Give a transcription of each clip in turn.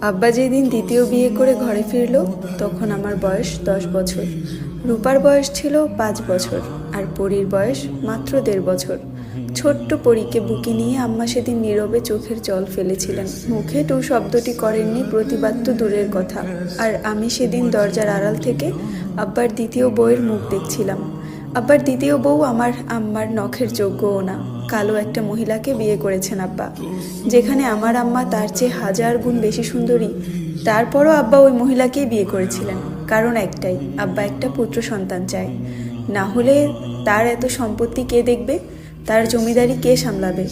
আব্বা যেদিন দ্বিতীয় বিয়ে করে ঘরে ফিরল তখন আমার বয়স 10 বছর। রূপার বয়স ছিল 5 বছর আর পরীর বয়স মাত্র 1.5 বছর। ছোট্ট পরীকে বুকে নিয়ে আম্মা সেদিন নীরবে চোখের জল ফেলেছিলেন। মুখে টু শব্দটি করেননি, প্রতিবাদ তো দূরের কথা। আর আমি সেদিন দরজার আড়াল থেকে আব্বার দ্বিতীয় বউয়ের মুখ দেখছিলাম। আব্বার দ্বিতীয় বউ আমার আম্মার নখের যোগ্যও না, কালো একটা মহিলাকে বিয়ে করেছেন আব্বা। যেখানে আমার আম্মা তার চেয়ে 1000 গুণ বেশি সুন্দরী, তারপরও আব্বা ওই মহিলাকেই বিয়ে করেছিলেন। কারণ একটাই, আব্বা একটা পুত্র সন্তান চায়। না হলে তার এত সম্পত্তি কে দেখবে, তার জমিদারি কে সামলাবে?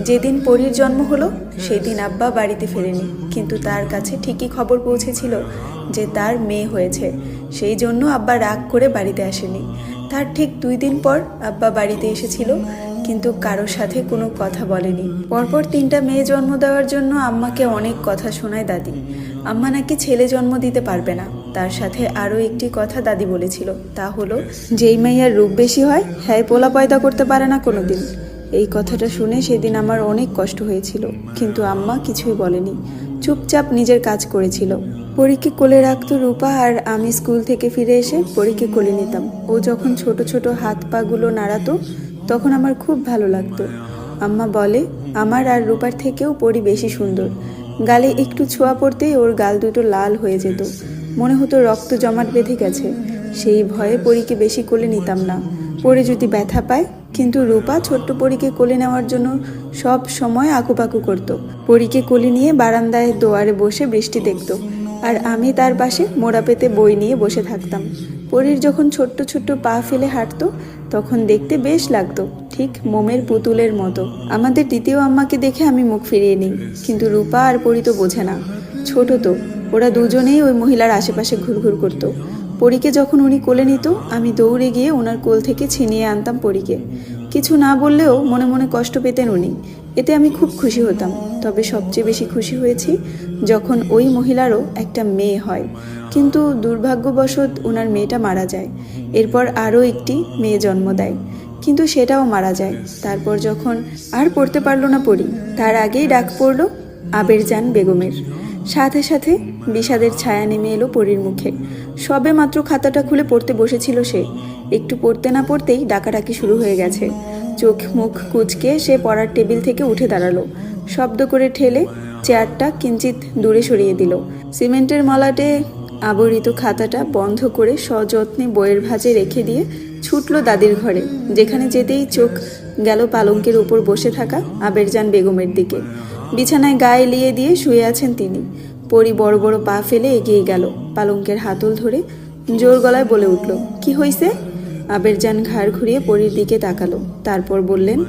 যেদিন পরীর জন্ম হলো সেই দিন আব্বা বাড়িতে ফেরেনি, কিন্তু তার কাছে ঠিকই খবর পৌঁছেছিল যে তার মেয়ে হয়েছে। সেই জন্য আব্বা রাগ করে বাড়িতে আসেনি। তার ঠিক 2 দিন পর আব্বা বাড়িতে এসেছিল, কিন্তু কারোর সাথে কোনো কথা বলেনি। পরপর 3টা মেয়ে জন্ম দেওয়ার জন্য আম্মাকে অনেক কথা শোনায় দাদি। আম্মা নাকি ছেলে জন্ম দিতে পারবে না। তার সাথে আরও একটি কথা দাদি বলেছিল, তা হলো যেই মেয়ের রূপ বেশি হয় হ্যাঁ পোলা পয়দা করতে পারে না কোনোদিন। এই কথাটা শুনে সেদিন আমার অনেক কষ্ট হয়েছিল, কিন্তু আম্মা কিছুই বলেনি, চুপচাপ নিজের কাজ করেছিল। পরীকে কোলে রাখতো রূপা, আর আমি স্কুল থেকে ফিরে এসে পরীকে কোলে নিতাম। ও যখন ছোট ছোট হাত পাগুলো নাড়াতো তখন আমার খুব ভালো লাগতো। আম্মা বলে আমার আর রূপার থেকেও পরী বেশি সুন্দর। গালে একটু ছোঁয়া পড়তেই ওর গাল দুটো লাল হয়ে যেত, মনে হতো রক্ত জমাট বেঁধে গেছে। সেই ভয়ে পরীকে বেশি কোলে নিতাম না, পরে যদি ব্যথা পায়। কিন্তু রূপা ছোট্ট পরীকে কোলে নেওয়ার জন্য সব সময় আকুপাকু করতো। পরীকে কোলে নিয়ে বারান্দায় দোয়ারে বসে বৃষ্টি দেখতো, আর আমি তার পাশে মোড়া পেতে বই নিয়ে বসে থাকতাম। পরীর যখন ছোট্ট ছোট্ট পা ফেলে হাঁটতো তখন দেখতে বেশ লাগতো, ঠিক মোমের পুতুলের মতো। আমাদের দ্বিতীয় আম্মাকে দেখে আমি মুখ ফিরিয়ে নিই, কিন্তু রূপা আর পরী তো বোঝে না, ছোট তো। ওরা দুজনেই ওই মহিলার আশেপাশে ঘুরঘুর করতো। পরীকে যখন উনি কোলে নিত আমি দৌড়ে গিয়ে ওনার কোল থেকে ছিনিয়ে আনতাম পরীকে। কিছু না বললেও মনে মনে কষ্ট পেতেন উনি, এতে আমি খুব খুশি হতাম। তবে সবচেয়ে বেশি খুশি হয়েছি যখন ওই মহিলারও একটা মেয়ে হয়, কিন্তু দুর্ভাগ্যবশত ওনার মেয়েটা মারা যায়। এরপর আরও একটি মেয়ে জন্ম দেয়, কিন্তু সেটাও মারা যায়। তারপর যখন আর পড়তে পারলো না পরী, তার আগেই ডাক পড়ল আবেরজান বেগমের। সাথে সাথে বিষাদের ছায়া নেমে এলো পরীর মুখে। সবে মাত্র খাতাটা খুলে পড়তে বসেছিল সে, একটু পড়তে না পড়তেই ডাকাডাকি শুরু হয়ে গেছে। চোখ মুখ কুঁচকে সে পড়ার টেবিল থেকে উঠে দাঁড়ালো, শব্দ করে ঠেলে চেয়ারটা কিঞ্চিত দূরে সরিয়ে দিল। সিমেন্টের মলাটে আবরিত খাতাটা বন্ধ করে সযত্নে বইয়ের ভাঁজে রেখে দিয়ে ছুটল দাদির ঘরে, যেখানে যেতেই চোখ গেল পালঙ্কের উপর বসে থাকা আবেরজান বেগমের দিকে। বিছানায় গায়ে লিয়ে দিয়ে শুয়ে আছেন তিনি। পরী বড় বড় পা ফেলে এগিয়ে গেল, পালঙ্কের হাতল ধরে জোর গলায় বলে উঠল, কি হইছে? আবেরজান ঘাড় ঘুরিয়ে পরীর দিকে তাকালো, তারপর বললেন,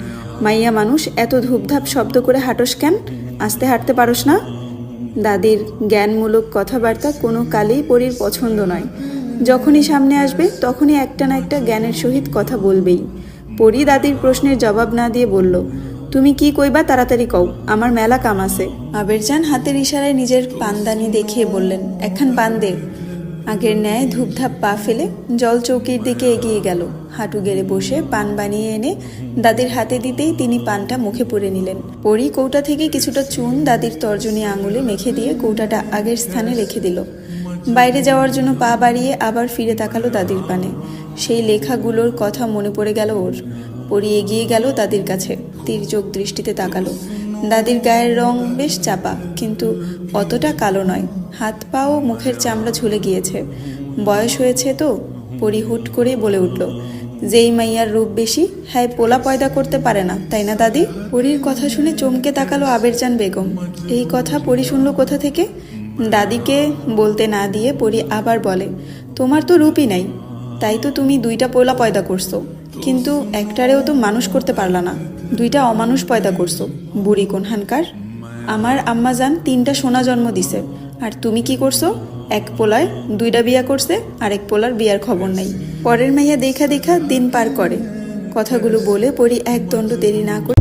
মাইয়া মানুষ এত ধূপধাপ শব্দ করে হাঁটস কেন? আস্তে হাঁটতে পারস না? দাদির জ্ঞানমূলক কথাবার্তা কোনো কালেই পরীর পছন্দ নয়। যখনই সামনে আসবে তখনই একটা না একটা জ্ঞানের সহিত কথা বলবেই। পরী দাদির প্রশ্নের জবাব না দিয়ে বলল, তুমি কি কইবা তাড়াতাড়ি কও, আমার মেলা কাম আছে। আবেরজান হাতের ইশারায় নিজের পানদানি দেখিয়ে বললেন, একখান পান দে। আগের ন্যায় ধূপধাপ পা ফেলে জল চৌকির দিকে এগিয়ে গেল। হাঁটু গেড়ে বসে পান বানিয়ে এনে দাদির হাতে দিতেই তিনি পানটা মুখে পুরে নিলেন। পরী কৌটা থেকে কিছুটা চুন দাদির তর্জনী আঙুলে মেখে দিয়ে কৌটাটা আগের স্থানে রেখে দিল। বাইরে যাওয়ার জন্য পা বাড়িয়ে আবার ফিরে তাকালো দাদির পানে। সেই লেখাগুলোর কথা মনে পড়ে গেল ওর। পরী এগিয়ে গেল দাদির কাছে, তির্যক দৃষ্টিতে তাকালো। দাদির গায়ের রং বেশ চাপা, কিন্তু অতটা কালো নয়। হাত পা ও মুখের চামড়া ঝুলে গিয়েছে, বয়স হয়েছে তো। পরী হুট করে বলে উঠল, যেই মাইয়ার রূপ বেশি হ্যাঁ পোলা পয়দা করতে পারে না, তাই না দাদি? পরীর কথা শুনে চমকে তাকালো আবেরজান বেগম। এই কথা পরী শুনলো কোথা থেকে? দাদিকে বলতে না দিয়ে পরী আবার বলে, তোমার তো রূপই নাই, তাই তো তুমি 2টা পোলা পয়দা করছো, কিন্তু একটারেও তো মানুষ করতে পারলা না, 2টা অমানুষ পয়দা করছো, বুড়ি কোনহানকার। আমার আম্মাজান 3টা সোনা জন্ম দিছে, আর তুমি কি করছো? এক পোলায় 2টা বিয়া করছে, আরেক পোলার বিয়ার খবর নাই। পরের মাইয়া দেখা দেখা দিন পার করে। কথাগুলো বলে পরী এক দণ্ড দেরি না করে